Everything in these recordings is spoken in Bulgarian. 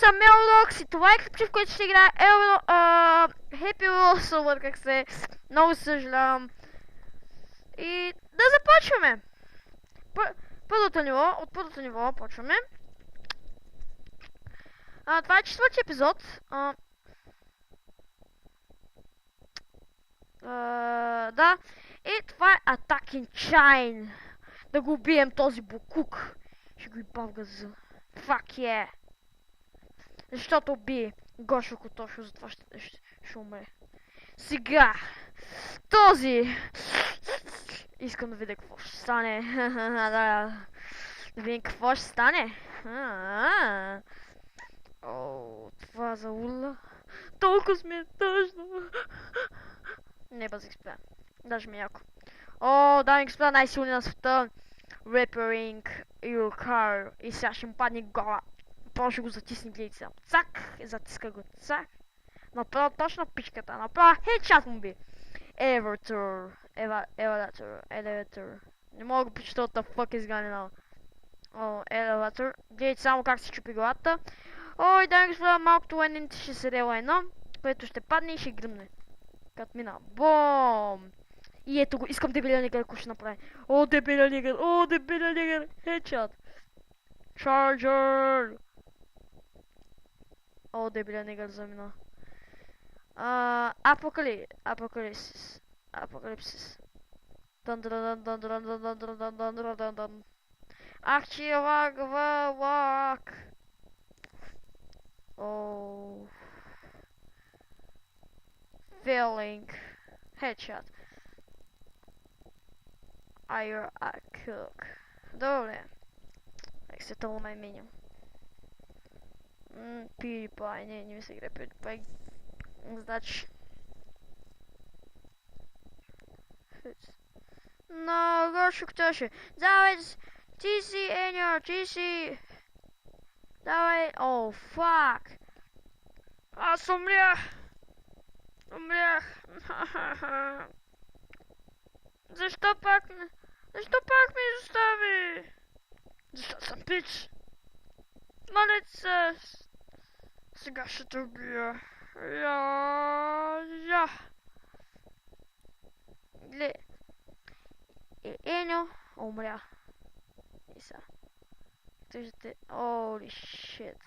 съм Мелрокс и това е клипче, в което ще играя Happy Wheel Silver, как се. Много съжалявам. И да започваме. От първото ниво почваме. Това е четвърти епизод. Да. И това е Attacking Chain. Да го убием този букук. Ще го ебав газа. Fuck yeah. Защото би Гошо Котошо, затова ще умре. Сега. Този. Искам да видя какво ще стане. Да видим какво ще стане. О, това за ула. Толкова ми е тъжно. Не базик спя. Даже ми е яко. О, дами и господа, най-силни на света. Repairing your car. И сега ще му падне гола. Може го затисни, гледайте сега. Цак! Затиска го. Цак! Направо точно пичката. Направо хедшот му би. Elevator. Elevator. Не мога да го прочета от the fuck is going on. О, Elevator. Гледайте само как се чупи главата. Ой, дами и господа, малкото лайните ще се рела едно, което ще падне и ще гръмне. Като мина. Бом! И ето го, искам дебелия негър, ако ще направи. О, дебелия негър, хедшот. Чарджер! О, дебелия негър замина. Апокалипсис. Ах, че лак. О. Failing. Headshot. You're a cook. Добре. Except my menu. PewDiePie. Не ми се игра PewDiePie. Значи. No, Гошо Котошо. Давай. TC, Enyo. TC. Давай. О, fuck. Аз умрях. Защо пак ме изостави? Защо съм пич? Малеца. Сега ще те убия. Я. Гле. Еньо умря. И са. Виждате. Holy shit.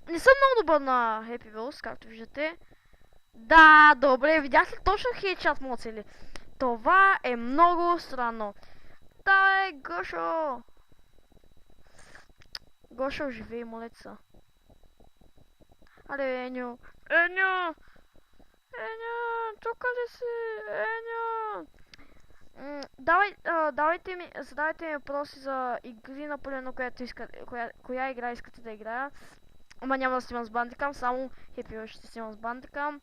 Не съм много добър на Happy Wheels, както виждате. Да, добре, видях ли точно хедшот му цели? Това е много странно. Давай, Гошо! Гошо, живей, молеца. Аре, Еньо! Тука ли си? Еньо! Задавайте ми въпроси за игри, напълно, коя игра искате да играя. Ама няма да снимам с бандикам, само Happy Wheels ще снимам с бандикам.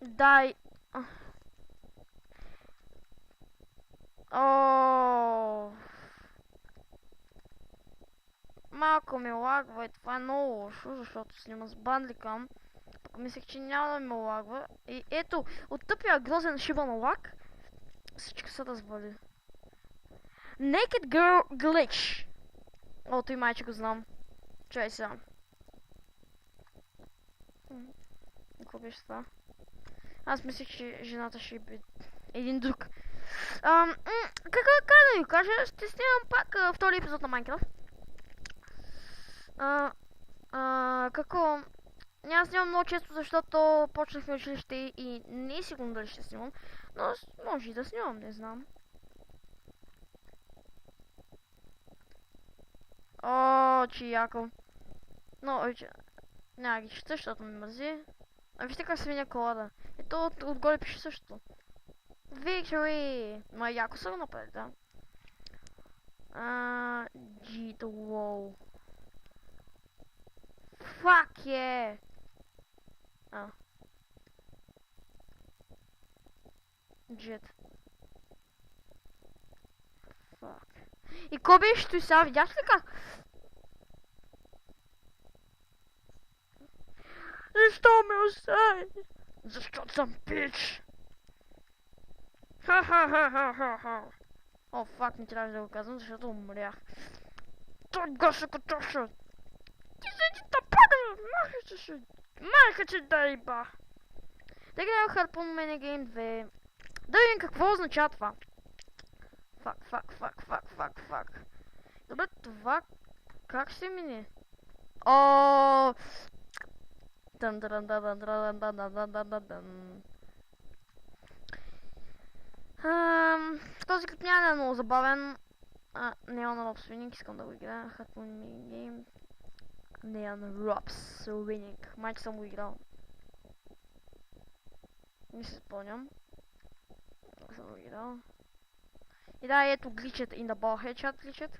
Дай... Малко ми лагва и това е много лошо, защото снимам с бандикам. Пък мислех, че няма да ми лагва. И ето, от тъпия грозен шибан лаг, всичко се развали. Naked Girl Glitch. О, той майче го знам. Чай сега. Какво беше това? Аз мислех, че жената ще би един друг. Как да ви кажа, ще снимам пак втори епизод на Майнкрафт. Какво? Няма снимам много често, защото почнахме училище и не е сигурно дали ще снимам. Но може и да снимам, не знам. О, че яко. Но, няма ги чета, защото ми мързи. Вижте как се миня колада. Ето отгоре пише също. Victory! Ма яко са го направили, да. Джито, воу. Fuck yeah! Джет. Fuck. И ко беше той сега, видяш ли как? Защо ме остави? Защото съм пич! Ха-ха-ха-ха-ха-ха! О, фак, не трябваше да го казвам, защото умрях. Той Гоша Котоша! Ти седи да падам! Маха че да иба! Да гледам Harpoon Minigame 2. Да видим какво означава това. Фак. Добре, това как ще мине? О! Този клип няма да е много забавен. Neon Robs Winning, искам да го играя. Harpoon Minigame. Neon Robs Winning. Майче съм го играл. Не се спомням. Съм го играл. И да, ето гличат in the ball headshot гличат.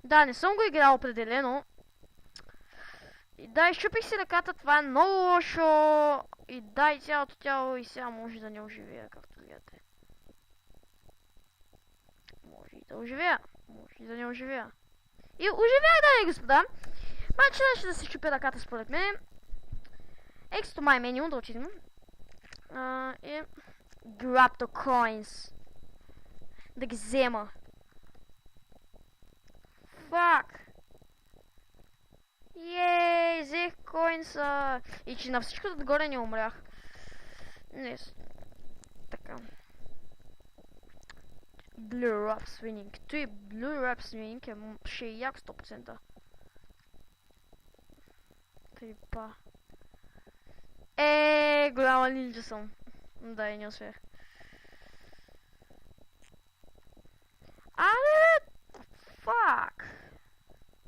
Да, не съм го играл определено. И да, изчупих си ръката, това е много лошо. И да, и цялото тяло и сега може да не оживея, както гледате. Може и да оживея. Може и да не оживея. И оживях, дами и господа. Обаче ще да се щупя ръката според мен. X to my menu, да отидем. И grab the coins. Да ги взема. Fuck. Ей, взех коинса. И че на всичко отгоре не умрях. Не, така. Blue Rap Swinging. Той Blue Rap Swinging ще е як 100%. Тъй па. Голяма нинджа съм. Да, и не успех. Але... Фак.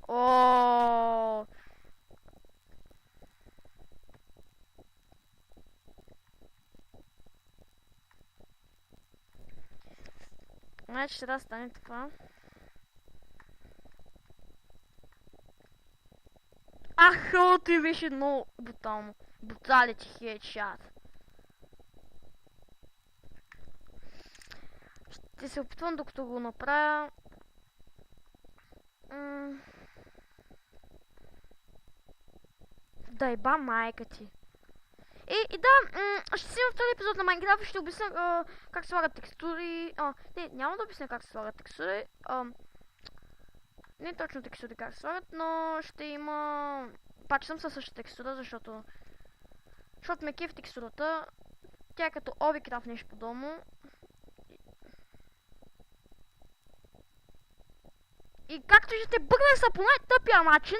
О. Значи ще да стане така. Ти беше много брутално. Бруталити хедшот. Ще се опитвам докато го направя. Да еба майка ти. И да, ще си в този епизод на Майнкрафт и ще обясня как се слагат текстури. Не, няма да обясня как се слагат текстури. Не точно текстури как се слагат, но ще има... Пак съм със същата текстура, защото ме кеф текстурата. Тя е като Обикрафт, нещо подобно. И както ще бъгнах са по най-тъпия начин.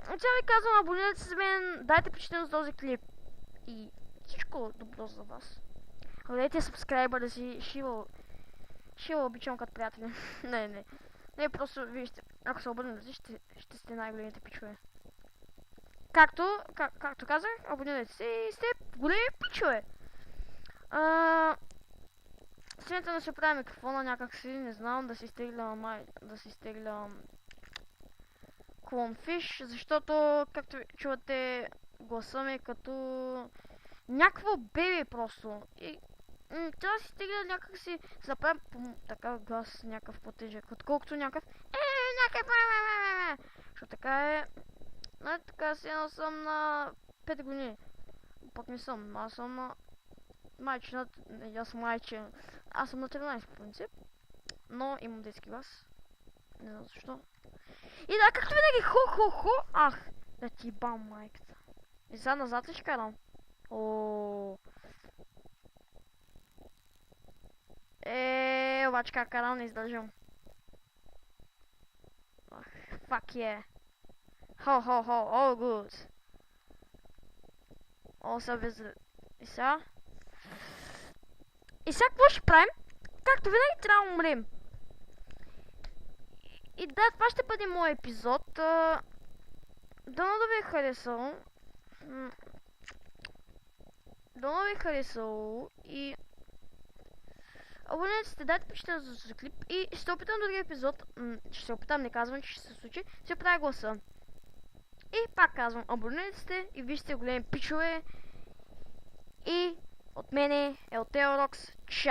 Сега ви казвам, абонирайте се с мен, дайте почитане за този клип. И всичко добро за вас. Гледайте сабскрайбъра си, шива обичам като приятели. Не, просто вижте, ако се обърнете, ще сте най-големите пичове. Както казах, абонирайте се и сте големи пичове. Смятам да се правя микрофона някакси, не знам, да си изтегля Clownfish, защото, както чувате, гласа ми е като някакво бебе просто. И трябва да си изтегля някакси, да направя така глас, някакъв по-тежък, отколкото някакъв защото така е, така си едно съм на 5 години. Пък не съм, аз съм на майче, аз съм на 13 по принцип, но имам детски глас, не знам защо. И да, както винаги, хо, да ти бам майката. И сега назад ли ще карам? Обаче как карам не издържам. Fuck yeah. All good. Сега без... И сега какво ще правим? Както винаги трябва да умрем. И да, това ще бъде моят епизод. Дано да ви е харесал. И абонирайте се, дайте почитане за този клип. И ще се опитам другия епизод. Ще се опитам, не казвам, че ще се случи. Ще правя гласа. И пак казвам, абонирайте се и вижте големи пичове. И от мене е от Теорокс. Чао!